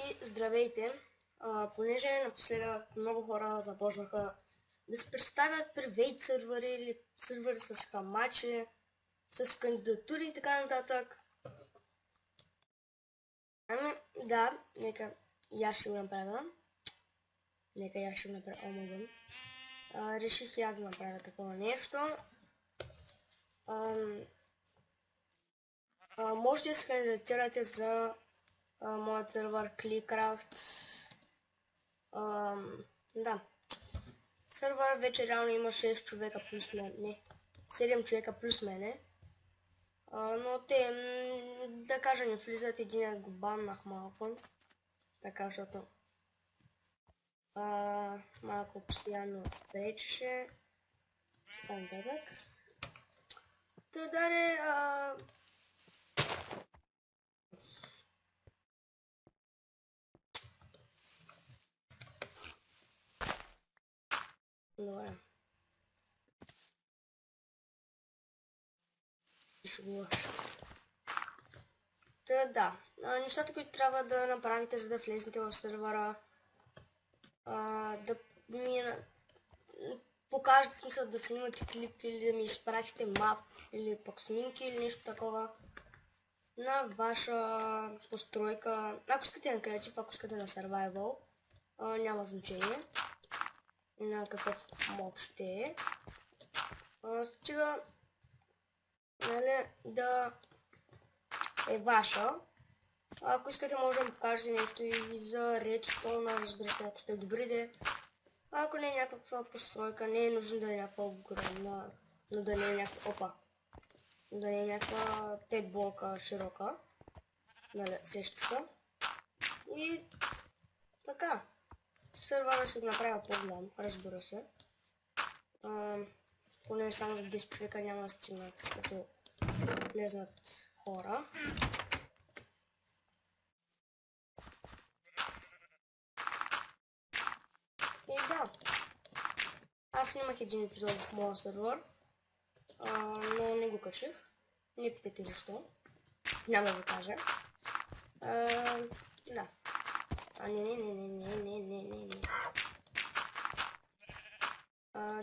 И здравейте! Понеже напоследък много хора започнаха да се представят при вейт сървъри или сървъри с хамачи, с кандидатури и така нататък. Ами да, нека и аз ще го направя. Омагън. Реших и аз да направя такова нещо. Можете да се кандидатирате за моят сервер Clickcraft. Да. Сервер вече реално има 6 човека плюс мен. Не, 7 човека плюс мене. Но те, да кажа, не влизат, един го баннах малко. Така, защото малко постоянно пречеше. Така нататък. Та даде, добре. Та да, нещата, които трябва да направите, за да влезете в сервера, да ми покажете, смисъл да снимате клип или да ми изпратите мап или пък снимки или нещо такова на ваша постройка. Ако искате на креатив, ако искате на survival, няма значение на какъв мод ще е. Стига, нали, да е ваша. Ако искате, може да ми покажете нещо и за Redstone, разбира се, ако сте добри де. Ако не е някаква постройка, не е нужно да е някаква огромна, но да не е някаква, да не е някаква 5 блока широка. Нали, сеща се. И така. Сервера ще го направя по-голям, разбира се. Поне само за 10 човека няма да стигнат, като влезнат хора. И да. Аз снимах един епизод в моя сервер, но не го качих. Не питайте защо. Няма да ви кажа. Да. Не.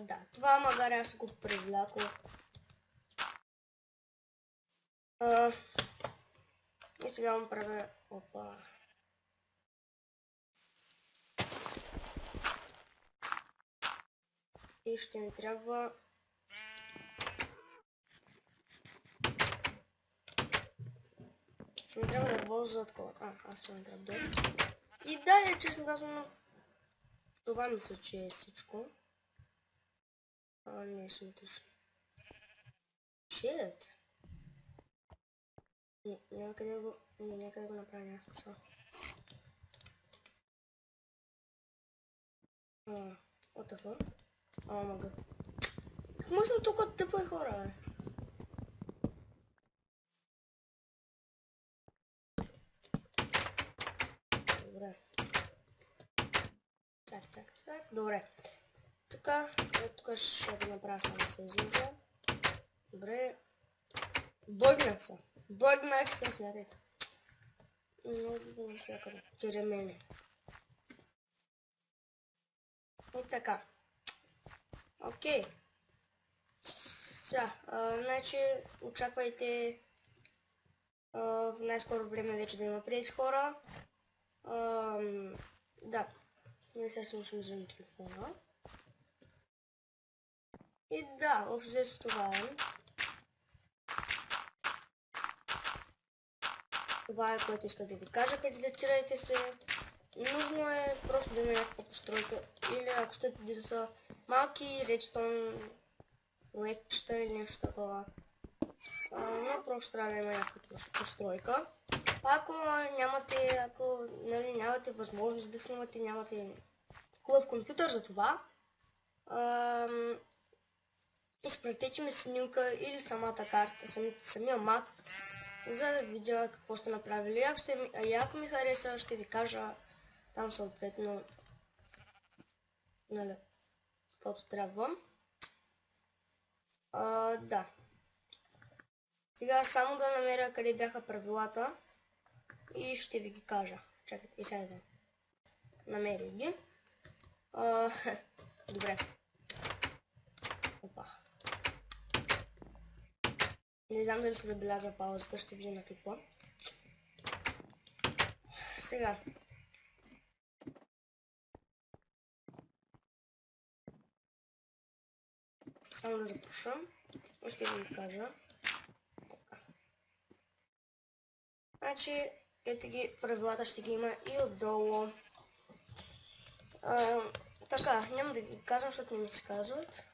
Да, това магаре аз го привлякох. И сега му правя... Опа. И ще ми трябва... Ще ми трябва да возя такова. Аз ще ми трябва да... И да, честно казано, това мисля, че е всичко. Не съм точно. Shit. Някъде го направя някакъв. What the fuck? Oh my god. Как може съм толкова тъпа хора, бе? Добре. Так. Добре. Тук ще го направя само да се излиза. Добре. Бъгнах се, смятайте. Много навсякъде. Черемени. И така. Окей. Сега, значи очаквайте в най-скоро време вече да има приети хора. Да. Не сега съм ще взема телефона. И да, общо взето това е. Това е, което иска да ви кажа, кандидатирайте се. Нужно е просто да има някаква постройка. Или ако щете да са малки Redstone проектчета или нещо такова. Но просто трябва да има някаква постройка. Ако нямате възможност да снимате, нямате хубав компютър за това, изпратете ми снимка или самата карта, самия мап, за да видя какво сте направили. Ако ми хареса, ще ви кажа там съответно, нали, каквото трябва. Да. Сега само да намеря къде бяха правилата и ще ви ги кажа. Чакайте, и сега да намерих ги. Добре. Опа. Не знам дали се забеляза паузата, ще видим на какво. Сега. Само да запушам. Ще ви кажа. Така. Значи, ето ги правилата ще ги има и отдолу. Така, няма да ги казвам, защото не ми се казват.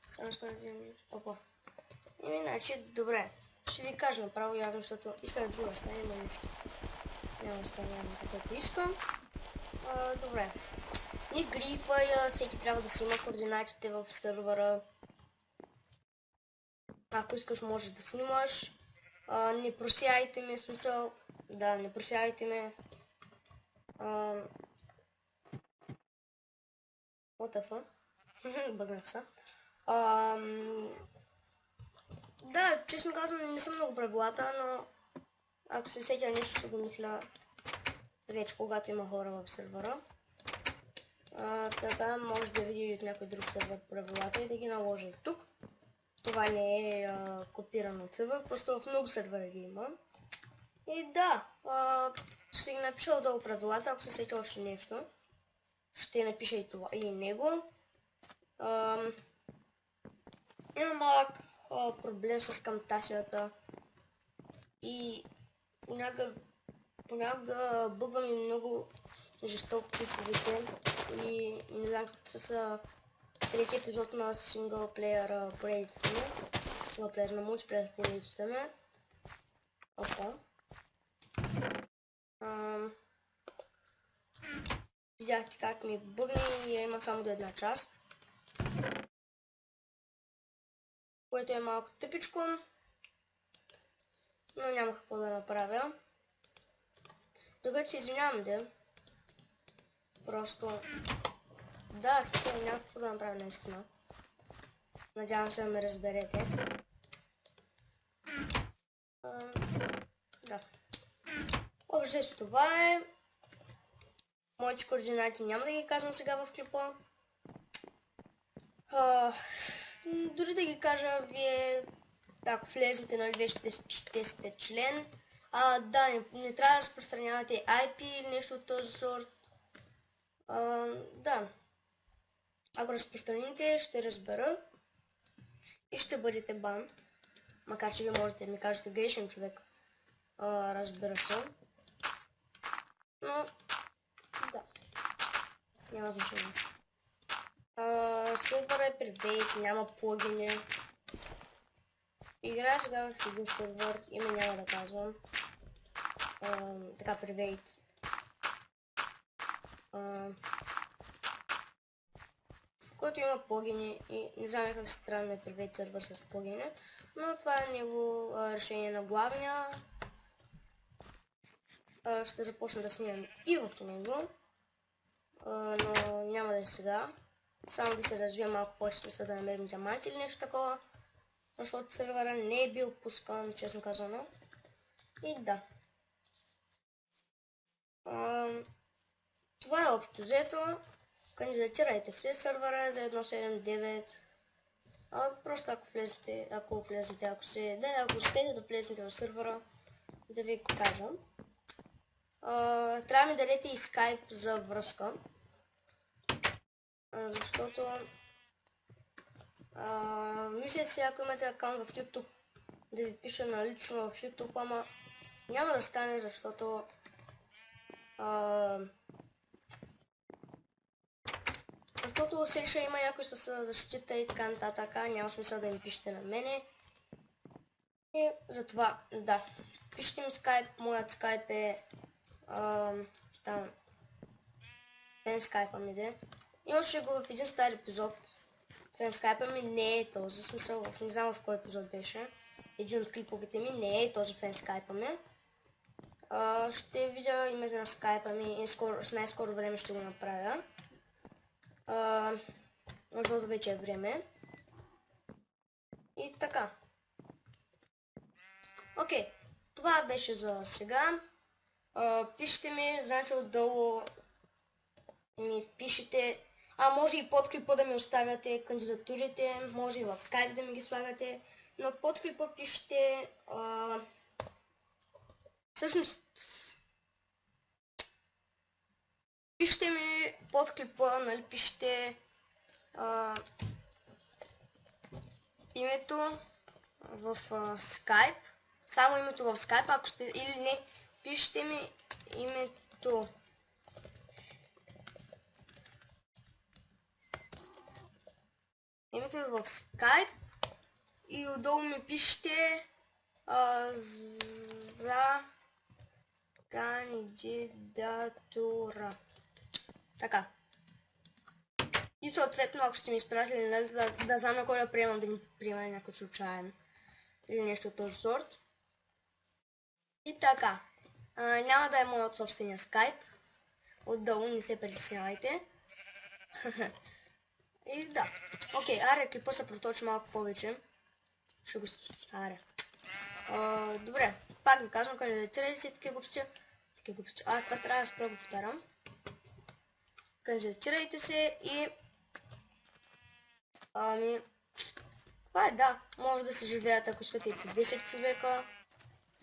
Само искам да вземем... Опа. Иначе, добре. Ще ви кажа направо явно, защото искам да друга стане, но нищо. Няма да стане явно каквото искам. Добре. И грифа, всеки трябва да си има координатите в сервера. Ако искаш, можеш да снимаш. Не просяйте ме, смисъл. Да, не просяйте ме. What the fuck? Бъгнах се. Да, честно казвам, не съм много правилата, но ако се сетя нещо, ще го мисля вече, когато има хора в сервера. Така може да види от някой друг сервер правилата и да ги наложи тук. Това не е копирано от сервер, просто в много сервера ги има. И да, ще ги напиша отдолу правилата, ако се сетя още нещо. Ще напиша и това, и него. Има малък проблем с камтасията и понякога бъгвам и много жестоко клиповете и не знам както са трети епизод на синглплеер поредицата ми, синглплеер на мултиплеер поредицата ми. Опа. Видяхте как ми бъгне и има само до една част, което е малко тъпичко, но няма какво да направя. Тогава се извинявам, да. Просто... Да, специално няма какво да направя наистина. Надявам се да ме разберете. Да. Общо това е. Моите координати няма да ги казвам сега в клипа. Дори да ги кажа, вие, ако влезете, нали, вече ще сте член. Да, не трябва да разпространявате IP или нещо от този сорт. Да. Ако разпространите, ще разбера и ще бъдете бан. Макар че ви можете да ми кажете грешен човек. Разбира се. Но, да. Няма значение. Сервер е привейт, няма плагини. Играя сега в един сервер, име няма да казвам. Така, привейт. В който има плагини и не знам как се трябва да ме привейт сервер с плагини, но това е негово решение на главния. Ще започна да снимам и в него, но няма да е сега. Само да се развия малко повече, да намерим диаманти или нещо такова, защото сервера не е бил пускан, честно казано. И да. Това е общо взето. Кандидатирайте се, сервера е за 1.7.9. Просто ако успеете да влезете в сервера, да ви кажам. Трябва да ми дадете и скайп за връзка. Защото мисля си, ако имате акаунт в YouTube, да ви пиша налично в YouTube, ама няма да стане, защото все ще има някой с защита и така нататък, няма смисъл да ми пишете на мене. И затова, да, пишете ми скайп, моят скайп е там, фен скайпа ми де. Имаше го в един стар епизод. Фен скайпа ми не е този, смисъл, не знам в кой епизод беше. Един от клиповете ми не е този фен скайпа ми. Ще видя името на скайпа ми и с най-скоро време ще го направя. Защото вече е време. И така. Окей, това беше за сега. Пишете ми, значи отдолу ми пишете, може и под клипа да ми оставяте кандидатурите, може и в Skype да ми ги слагате, но под клипа пишете, всъщност, пишете ми под клипа, нали, пишете името в Skype, само името в Skype, ако сте, или не, пишете ми името в Skype и отдолу ми пишете за кандидатура. Така. И съответно, ако сте ми изпратили, нали, да знам на кой да приемам, да ни приема някой случайен или нещо от този сорт. И така. Няма да е моят собствения Skype. Отдолу не се притеснявайте. И да. Окей, аре, клипа се проточи малко повече. Ще го... Аре. Добре, пак ви казвам, кандидатирайте си такива глупости. Това трябва да спра го повтарям. Кандидатирайте се и... това е, да. Може да се живеят, ако искате и по 10 човека.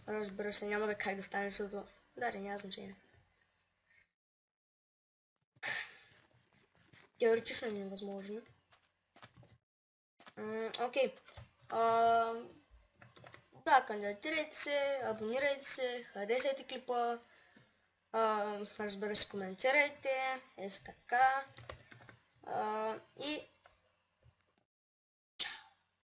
Разбира се, няма да как да стане, защото... Да, няма значение. Теоретично е невъзможно. Окей. Да, кандидатирайте се, абонирайте се, харесайте клипа, разбира се, коментирайте, така. И